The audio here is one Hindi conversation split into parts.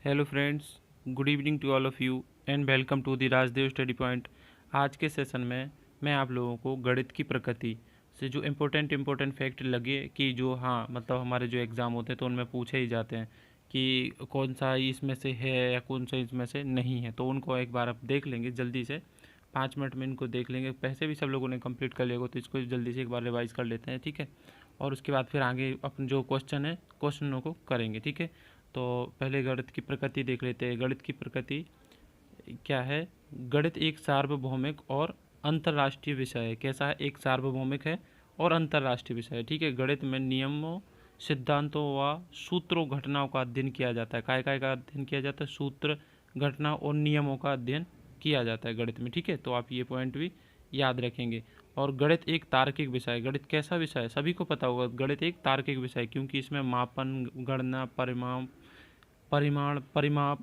Hello friends, good evening to all of you and welcome to the Rajdev study point. आज के सेशन में मैं आप लोगों को गणित की प्रकृति से जो इम्पोर्टेंट फैक्ट लगे कि जो मतलब हमारे जो एग्ज़ाम होते हैं तो उनमें पूछे ही जाते हैं कि कौन सा इसमें से है या कौन सा इसमें से नहीं है, तो उनको एक बार आप देख लेंगे जल्दी से। 5 मिनट में इनको देख लेंगे। पैसे भी सब लोगों ने कंप्लीट कर लिया होगा, तो इसको जल्दी से एक बार रिवाइज कर लेते हैं, ठीक है। और उसके बाद फिर आगे अपन जो क्वेश्चन है क्वेश्चनों को करेंगे, ठीक है। तो पहले गणित की प्रकृति देख लेते हैं। गणित की प्रकृति क्या है? गणित एक सार्वभौमिक और अंतर्राष्ट्रीय विषय है। कैसा है? एक सार्वभौमिक है और अंतर्राष्ट्रीय विषय है, ठीक है। गणित में नियमों, सिद्धांतों व सूत्रों, घटनाओं का अध्ययन किया जाता है। काय काय का अध्ययन किया जाता है? सूत्र, घटना और नियमों का अध्ययन किया जाता है गणित में, ठीक है। तो आप ये पॉइंट भी याद रखेंगे। और गणित एक तार्किक विषय है। गणित कैसा विषय है? सभी को पता होगा, गणित एक तार्किक विषय है, क्योंकि इसमें मापन, गणना, परिमाप,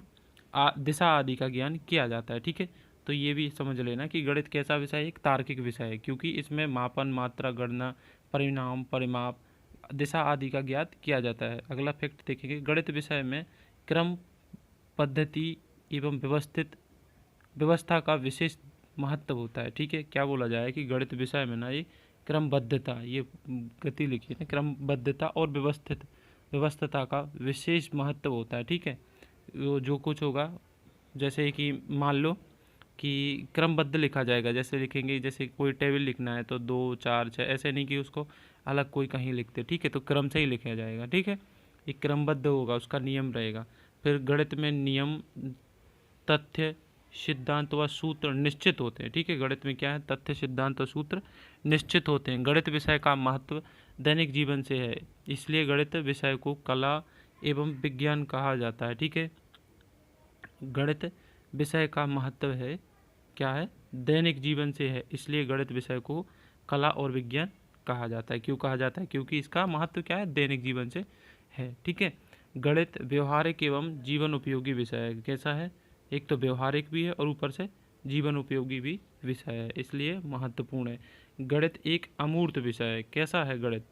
दिशा आदि का ज्ञान किया जाता है, ठीक है। तो ये भी समझ लेना कि गणित कैसा विषय है? एक तार्किक विषय है, क्योंकि इसमें मापन, मात्रा, गणना, परिणाम, परिमाप, दिशा आदि का ज्ञात किया जाता है। अगला फैक्ट देखेंगे। गणित विषय में क्रम, पद्धति एवं व्यवस्था का विशेष महत्व होता है, ठीक है। क्या बोला जाए कि गणित विषय में ना ये क्रमबद्धता, ये गति लिखी है, क्रमबद्धता और व्यवस्थता का विशेष महत्व होता है, ठीक है। जो कुछ होगा, जैसे कि मान लो कि क्रमबद्ध लिखा जाएगा, जैसे लिखेंगे, जैसे कोई टेबल लिखना है तो 2 4 6, ऐसे नहीं कि उसको अलग कोई कहीं लिखते, ठीक है। तो क्रम से ही लिखा जाएगा, ठीक है। एक क्रमबद्ध होगा, उसका नियम रहेगा। फिर गणित में नियम, तथ्य, सिद्धांत व सूत्र निश्चित होते हैं, ठीक है। गणित में क्या है? तथ्य, सिद्धांत और सूत्र निश्चित होते हैं। गणित विषय का महत्व दैनिक जीवन से है, इसलिए गणित विषय को कला एवं विज्ञान कहा जाता है, ठीक है। गणित विषय का महत्व है, क्या है? दैनिक जीवन से है, इसलिए गणित विषय को कला और विज्ञान कहा जाता है। क्यों कहा जाता है? क्योंकि इसका महत्व क्या है? दैनिक जीवन से है, ठीक है। गणित व्यवहारिक एवं जीवन उपयोगी विषय है। कैसा है? एक तो व्यवहारिक भी है और ऊपर से जीवन उपयोगी भी विषय है, इसलिए महत्वपूर्ण है। गणित एक अमूर्त विषय है। कैसा है गणित?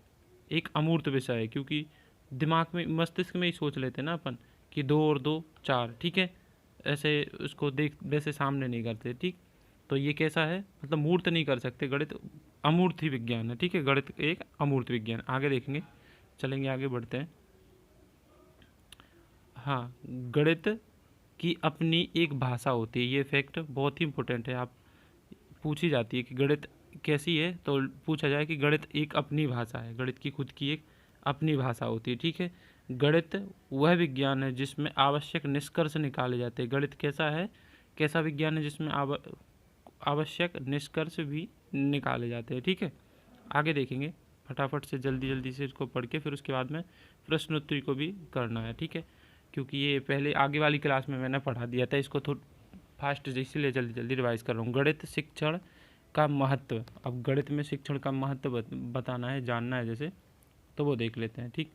एक अमूर्त विषय है, क्योंकि दिमाग में, मस्तिष्क में ही सोच लेते हैं ना अपन कि 2 और 2 4, ठीक है। ऐसे उसको देख वैसे सामने नहीं करते, ठीक। तो ये कैसा है? मतलब मूर्त नहीं कर सकते। गणित अमूर्त ही विज्ञान है, ठीक है। गणित एक अमूर्त विज्ञान। आगे देखेंगे, चलेंगे, आगे बढ़ते हैं। गणित की अपनी एक भाषा होती है। ये फैक्ट बहुत ही इंपॉर्टेंट है। आप पूछी जाती है कि गणित कैसी है, तो पूछा जाए कि गणित एक अपनी भाषा है। गणित की खुद की एक अपनी भाषा होती है, ठीक है। गणित वह विज्ञान है जिसमें आवश्यक निष्कर्ष निकाले जाते हैं। गणित कैसा है? कैसा विज्ञान है जिसमें आवश्यक निष्कर्ष भी निकाले जाते हैं, ठीक है। आगे देखेंगे, फटाफट से जल्दी जल्दी से इसको पढ़ के फिर उसके बाद में प्रश्नोत्तरी को भी करना है, ठीक है। क्योंकि ये पहले आगे वाली क्लास में मैंने पढ़ा दिया था, इसको थोड़ा फास्ट, इसीलिए जल्दी जल्दी रिवाइज कर रहा हूँ। गणित शिक्षण का महत्व। अब गणित में शिक्षण का महत्व बताना है, जानना है जैसे, तो वो देख लेते हैं, ठीक।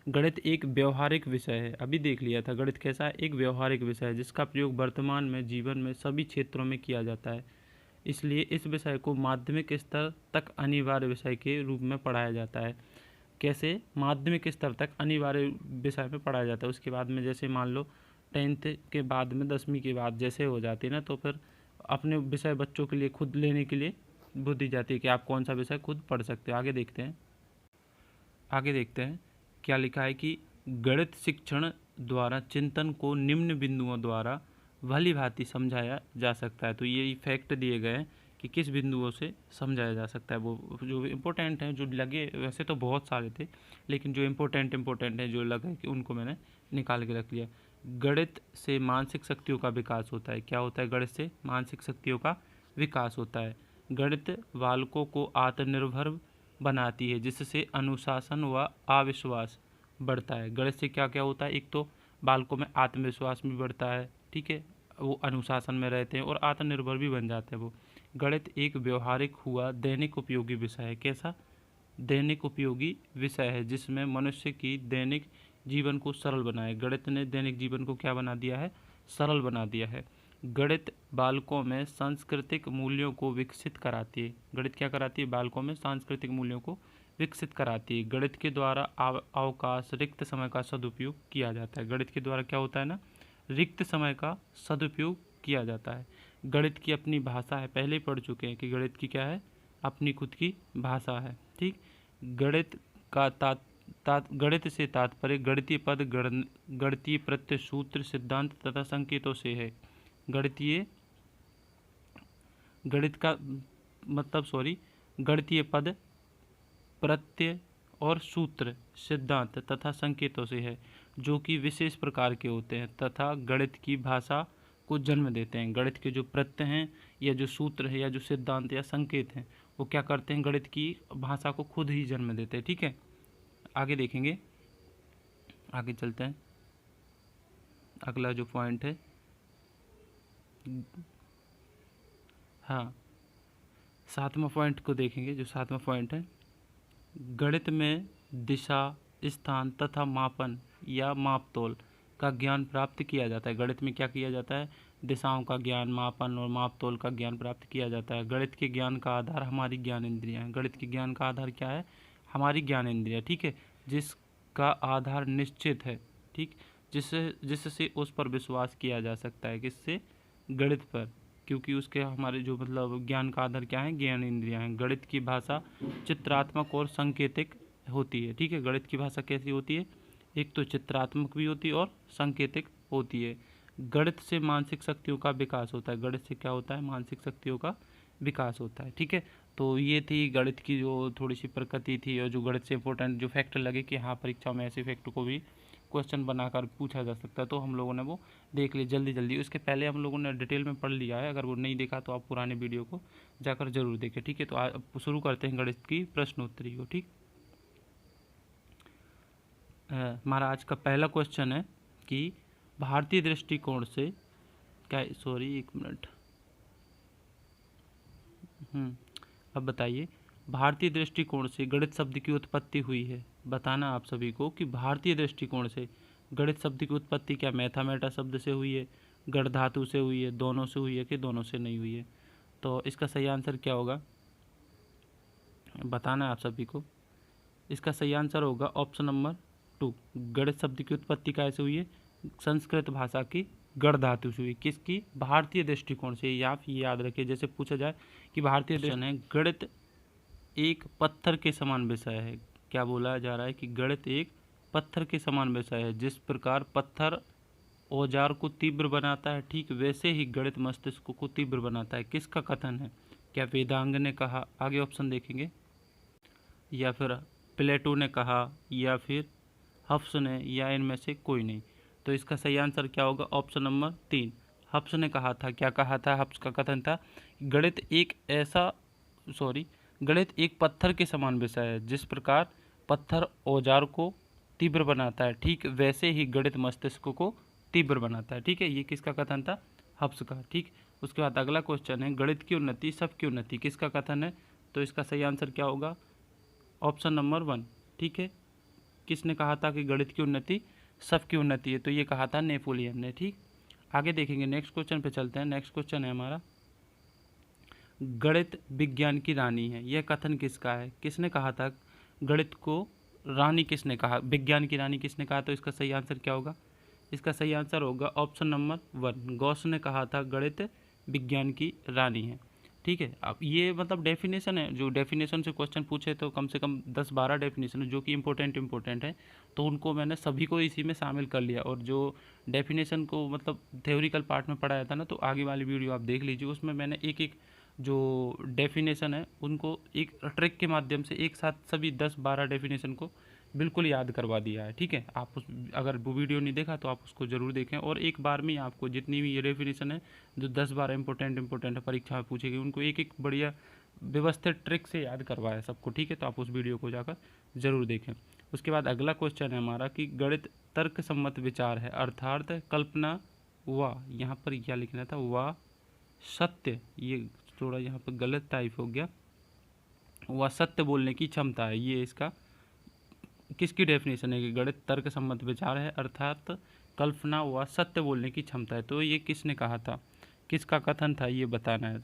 गणित एक व्यवहारिक विषय है। अभी देख लिया था गणित कैसा है? एक व्यवहारिक विषय है जिसका प्रयोग वर्तमान में जीवन में सभी क्षेत्रों में किया जाता है, इसलिए इस विषय को माध्यमिक स्तर तक अनिवार्य विषय के रूप में पढ़ाया जाता है। कैसे? माध्यमिक स्तर तक अनिवार्य विषय में पढ़ाया जाता है। उसके बाद में जैसे मान लो 10th के बाद में 10वीं के बाद जैसे हो जाती है ना, तो फिर अपने विषय बच्चों के लिए खुद लेने के लिए बुद्धि दी जाती है कि आप कौन सा विषय खुद पढ़ सकते हो। आगे देखते हैं क्या लिखा है कि गणित शिक्षण द्वारा चिंतन को निम्न बिंदुओं द्वारा भली भांति समझाया जा सकता है। तो ये फैक्ट दिए गए हैं कि किस बिंदुओं से समझाया जा सकता है। वो जो इम्पोर्टेंट हैं, जो लगे, वैसे तो बहुत सारे थे, लेकिन जो इम्पोर्टेंट हैं, जो लगे कि उनको मैंने निकाल के रख लिया। गणित से मानसिक शक्तियों का विकास होता है। क्या होता है? गणित से मानसिक शक्तियों का विकास होता है। गणित बालकों को आत्मनिर्भर बनाती है, जिससे अनुशासन व अविश्वास बढ़ता है। गणित से क्या क्या होता है? एक तो बालकों में आत्मविश्वास भी बढ़ता है, ठीक है, वो अनुशासन में रहते हैं और आत्मनिर्भर भी बन जाते हैं वो। गणित एक व्यवहारिक हुआ दैनिक उपयोगी विषय है। कैसा? दैनिक उपयोगी विषय है जिसमें मनुष्य की दैनिक जीवन को सरल बनाए। गणित ने दैनिक जीवन को क्या बना दिया है? सरल बना दिया है। गणित बालकों में सांस्कृतिक मूल्यों को विकसित कराती है। गणित क्या कराती है? बालकों में सांस्कृतिक मूल्यों को विकसित कराती है। गणित के द्वारा अवकाश रिक्त समय का सदुपयोग किया जाता है। गणित के द्वारा क्या होता है ना, रिक्त समय का सदुपयोग किया जाता है। गणित की अपनी भाषा है, पहले ही पढ़ चुके हैं कि गणित की क्या है, अपनी खुद की भाषा है। ठीक, गणित का गणित से तात्पर्य गणितीय पद, गणितीय प्रत्यय, सूत्र, सिद्धांत तथा संकेतों से है। गणित का मतलब गणितीय पद, प्रत्यय और सूत्र, सिद्धांत तथा संकेतों से है, जो कि विशेष प्रकार के होते हैं तथा गणित की भाषा को जन्म देते हैं। गणित के जो प्रत्यय हैं या जो सूत्र है या जो सिद्धांत या संकेत हैं, वो क्या करते हैं, गणित की भाषा को खुद ही जन्म देते हैं। ठीक है, आगे देखेंगे, आगे चलते हैं। अगला जो पॉइंट है, हाँ, 7वां पॉइंट को देखेंगे। जो 7वां पॉइंट है, गणित में दिशा, स्थान तथा मापन या मापतोल का ज्ञान प्राप्त किया जाता है। गणित में क्या किया जाता है, दिशाओं का ज्ञान, मापन और मापतोल का ज्ञान प्राप्त किया जाता है। गणित के ज्ञान का आधार हमारी ज्ञान इंद्रियां हैं। गणित के ज्ञान का आधार क्या है, हमारी ज्ञान इंद्रियां। ठीक है, जिसका आधार निश्चित है। ठीक, जिससे उस पर विश्वास किया जा सकता है, किससे, गणित पर, क्योंकि उसके हमारे जो मतलब ज्ञान का आधार क्या है, ज्ञान इंद्रियां हैं। गणित की भाषा चित्रात्मक और सांकेतिक होती है। ठीक है, गणित की भाषा कैसी होती है, एक तो चित्रात्मक भी होती है और सांकेतिक होती है। गणित से मानसिक शक्तियों का विकास होता है। गणित से क्या होता है, मानसिक शक्तियों का विकास होता है। ठीक है, तो ये थी गणित की जो थोड़ी सी प्रकृति थी और जो गणित से इंपॉर्टेंट जो फैक्ट लगे कि हाँ परीक्षा में ऐसे फैक्ट को भी क्वेश्चन बनाकर पूछा जा सकता है, तो हम लोगों ने वो देख लिया जल्दी जल्दी। उसके पहले हम लोगों ने डिटेल में पढ़ लिया है, अगर वो नहीं देखा तो आप पुराने वीडियो को जाकर जरूर देखें। ठीक है, तो आप शुरू करते हैं गणित की प्रश्नोत्तरी को। ठीक, हमारा आज का पहला क्वेश्चन है कि भारतीय दृष्टिकोण से क्या, एक मिनट, अब बताइए, भारतीय दृष्टिकोण से गणित शब्द की उत्पत्ति हुई है। बताना आप सभी को कि भारतीय दृष्टिकोण से गणित शब्द की उत्पत्ति क्या मैथामेटा शब्द से हुई है, गण धातु से हुई है, दोनों से हुई है कि दोनों से नहीं हुई है। तो इसका सही आंसर क्या होगा, बताना आप सभी को। इसका सही आंसर होगा ऑप्शन नंबर 2। गणित शब्द की उत्पत्ति कैसे हुई है, संस्कृत भाषा की गण धातु से हुई। किसकी, भारतीय दृष्टिकोण से। आप ये याद रखिए, जैसे पूछा जाए कि भारतीय दृष्टिकोण है, गणित एक पत्थर के समान विषय है। क्या बोला जा रहा है कि गणित एक पत्थर के समान विषय है। जिस प्रकार पत्थर औजार को तीव्र बनाता है, ठीक वैसे ही गणित मस्तिष्क को तीव्र बनाता है। किसका कथन है, क्या वेदांग ने कहा, आगे ऑप्शन देखेंगे, या फिर प्लेटो ने कहा, या फिर हफ्स ने, या इनमें से कोई नहीं। तो इसका सही आंसर क्या होगा, ऑप्शन नंबर 3, हफ्स ने कहा था। क्या कहा था, हफ्स का कथन था, गणित एक पत्थर के समान विषय है। जिस प्रकार पत्थर औजार को तीव्र बनाता है, ठीक वैसे ही गणित मस्तिष्क को तीव्र बनाता है। ठीक है, ये किसका कथन था, हफ्स का। ठीक, उसके बाद अगला क्वेश्चन है, गणित की उन्नति सबकी उन्नति, किसका कथन है। तो इसका सही आंसर क्या होगा, ऑप्शन नंबर 1। ठीक है, किसने कहा था कि गणित की उन्नति सबकी उन्नति है, तो ये कहा था नेपोलियन ने। ठीक, आगे देखेंगे, नेक्स्ट क्वेश्चन पे चलते हैं। नेक्स्ट क्वेश्चन है हमारा, गणित विज्ञान की रानी है, यह कथन किसका है। किसने कहा था गणित को रानी, किसने कहा, विज्ञान की रानी किसने कहा। तो इसका सही आंसर क्या होगा, इसका सही आंसर होगा ऑप्शन नंबर 1, गॉस ने कहा था गणित विज्ञान की रानी है। ठीक है, अब ये मतलब डेफिनेशन है, जो डेफिनेशन से क्वेश्चन पूछे तो कम से कम 10-12 डेफिनेशन है जो कि इंपॉर्टेंट है, तो उनको मैंने सभी को इसी में शामिल कर लिया। और जो डेफिनेशन को मतलब थ्योरिकल पार्ट में पढ़ाया था ना, तो आगे वाली वीडियो आप देख लीजिए, उसमें मैंने एक एक जो डेफिनेशन है उनको एक ट्रिक के माध्यम से एक साथ सभी 10-12 डेफिनेशन को बिल्कुल याद करवा दिया है। ठीक है, आप अगर वो वीडियो नहीं देखा तो आप उसको ज़रूर देखें, और एक बार में आपको जितनी भी ये डेफिनेशन है जो 10-12 इंपॉर्टेंट है परीक्षा में पूछे गए, उनको एक एक बढ़िया व्यवस्थित ट्रिक से याद करवाया सबको। ठीक है, तो आप उस वीडियो को जाकर ज़रूर देखें। उसके बाद अगला क्वेश्चन है हमारा कि गणित तर्क सम्मत विचार है, अर्थात कल्पना व, यहाँ पर क्या लिखना था, व सत्य, ये थोड़ा यहाँ पर गलत टाइप हो गया, व सत्य बोलने की क्षमता है। ये इसका किसकी डेफिनेशन है कि गणित तर्क सम्मत विचार है, अर्थात कल्पना व सत्य बोलने की क्षमता है। तो ये किसने कहा था, किसका कथन था, ये बताना है।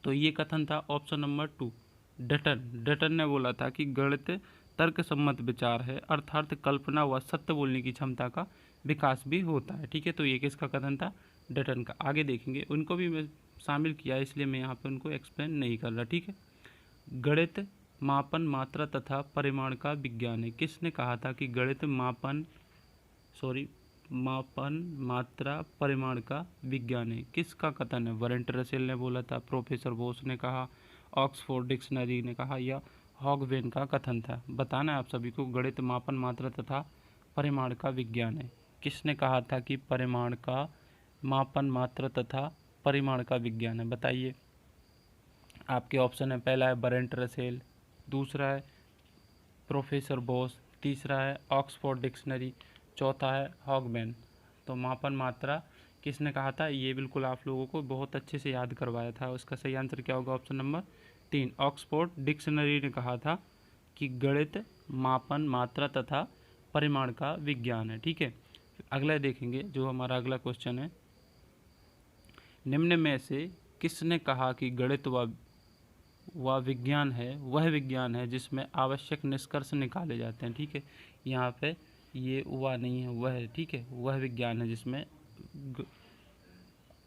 तो ये कथन था ऑप्शन नंबर 2, डटन ने बोला था कि गणित तर्क सम्मत विचार है, अर्थात कल्पना व सत्य बोलने की क्षमता का विकास भी होता है। ठीक है, तो ये किसका कथन था? डटन का। आगे देखेंगे, उनको भी मैं शामिल किया इसलिए मैं यहाँ पे उनको एक्सप्लेन नहीं कर रहा। ठीक है, गणित मापन मात्रा तथा परिमाण का विज्ञान है। किसने कहा था कि गणित मापन मात्रा परिमाण का विज्ञान है? किसका कथन है? वरेंट रसेल ने बोला था, प्रोफेसर बोस ने कहा, ऑक्सफोर्ड डिक्शनरी ने कहा, या हॉगवेन का कथन था? बताना है आप सभी को। गणित मापन मात्रा तथा परिमाण का विज्ञान है। किसने कहा था कि परिमाण का मापन मात्रा तथा परिमाण का विज्ञान है? बताइए। आपके ऑप्शन है, पहला है बरेंट रसेल, दूसरा है प्रोफेसर बोस, तीसरा है ऑक्सफोर्ड डिक्शनरी, चौथा है हॉगवेन। तो मापन मात्रा किसने कहा था? ये बिल्कुल आप लोगों को बहुत अच्छे से याद करवाया था। उसका सही आंसर क्या होगा? ऑप्शन नंबर 3, ऑक्सफोर्ड डिक्शनरी ने कहा था कि गणित मापन मात्रा तथा परिमाण का विज्ञान है। ठीक है, अगला देखेंगे, जो हमारा अगला क्वेश्चन है, निम्न में से किसने कहा कि गणित वह विज्ञान है, वह विज्ञान है जिसमें आवश्यक निष्कर्ष निकाले जाते हैं? ठीक है, यहाँ पे ये वह नहीं है, वह है। ठीक है, वह विज्ञान है जिसमें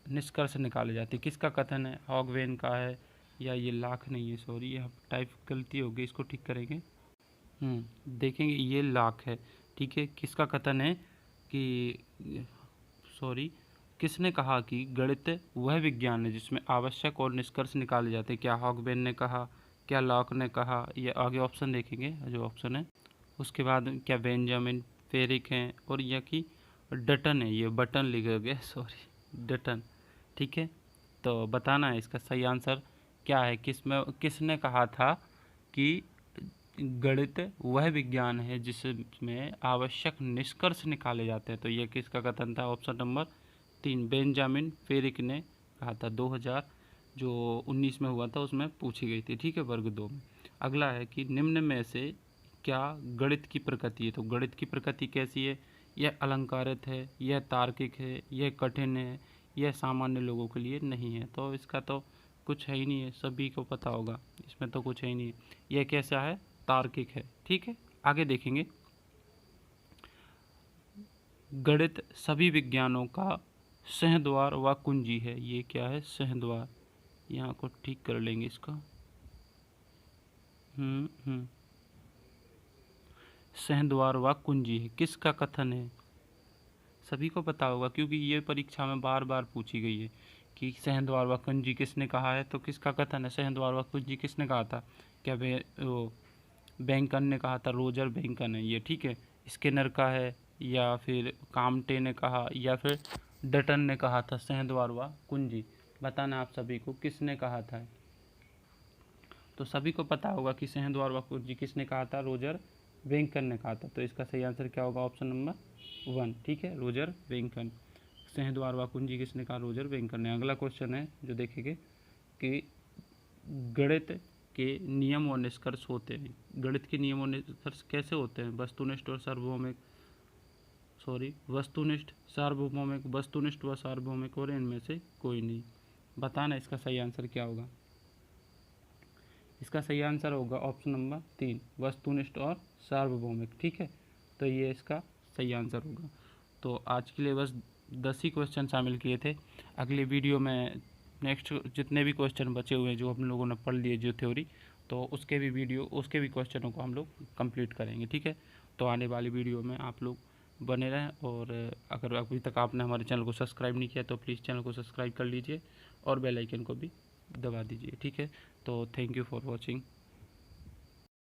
निष्कर्ष निकाले जाते हैं। किसका कथन है? हॉगवेन का है, या ये लाख नहीं है, सॉरी यहाँ टाइप गलती हो गई, इसको ठीक करेंगे। देखेंगे, ये लाख है। ठीक है, किसका कथन है कि किसने कहा कि गणित वह विज्ञान है जिसमें आवश्यक और निष्कर्ष निकाले जाते हैं? क्या हॉगवेन ने कहा, क्या लॉक ने कहा, या आगे ऑप्शन देखेंगे जो ऑप्शन है उसके बाद, क्या बेंजामिन फेरिक हैं, और या कि डटन है, ये बटन लिखा गया, सॉरी डटन। ठीक है, तो बताना है इसका सही आंसर क्या है। किसने कहा था कि गणित वह विज्ञान है जिसमें आवश्यक निष्कर्ष निकाले जाते हैं? तो ये किसका कथन था? ऑप्शन नंबर 3, बेंजामिन फेरिक ने कहा था। 2019 में हुआ था, उसमें पूछी गई थी। ठीक है, वर्ग 2 में। अगला है कि निम्न में से क्या गणित की प्रकृति है? तो गणित की प्रकृति कैसी है? यह अलंकारित है, यह तार्किक है, यह कठिन है, यह सामान्य लोगों के लिए नहीं है? तो इसका तो कुछ है ही नहीं है, सभी को पता होगा, इसमें तो कुछ है ही नहीं है। यह कैसा है? तार्किक है। ठीक है, आगे देखेंगे, गणित सभी विज्ञानों का सहद्वार व कुंजी है। ये क्या है? सहद्वार। यहाँ को ठीक कर लेंगे इसका। सहद्वार व कुंजी है। किसका कथन है? सभी को पता होगा, क्योंकि ये परीक्षा में बार बार पूछी गई है कि सहद्वार व कुंजी किसने कहा है? तो किसका कथन है? सहद्वार व कुंजी किसने कहा था? क्या बैंकन ने कहा था? रोजर बैंकन है ये। ठीक है, स्किनर का है, या फिर काम्टे ने कहा, या फिर डटन ने कहा था सहद्वार व कुंजी? बताना आप सभी को, किसने कहा था? तो सभी को पता होगा कि सहद्वार व कुंजी किसने कहा था? रोजर बैंकन ने कहा था। तो इसका सही आंसर क्या होगा? Option number 1। ठीक है, रोजर बैंकन। सहद्वार व कुंजी किसने कहा? रोजर बैंकन ने। अगला क्वेश्चन है जो देखेंगे कि गणित के नियम और निष्कर्ष होते हैं। गणित के नियम और निष्कर्ष कैसे होते हैं? वस्तुनिष्ठ और सार्वभौमिक, वस्तुनिष्ठ, सार्वभौमिक, वस्तुनिष्ठ व सार्वभौमिक, और इनमें से कोई नहीं। बताना इसका सही आंसर क्या होगा? इसका सही आंसर होगा ऑप्शन नंबर 3, वस्तुनिष्ठ और सार्वभौमिक। ठीक है, तो ये इसका सही आंसर होगा। तो आज के लिए बस 10 ही क्वेश्चन शामिल किए थे। अगले वीडियो में नेक्स्ट जितने भी क्वेश्चन बचे हुए हैं जो हम लोगों ने पढ़ लिए जो थ्योरी, तो उसके भी क्वेश्चनों को हम लोग कंप्लीट करेंगे। ठीक है, तो आने वाली वीडियो में आप लोग बने रहें, और अगर अभी तक आपने हमारे चैनल को सब्सक्राइब नहीं किया तो प्लीज़ चैनल को सब्सक्राइब कर लीजिए और बेल आइकन को भी दबा दीजिए। ठीक है, तो थैंक यू फॉर वॉचिंग।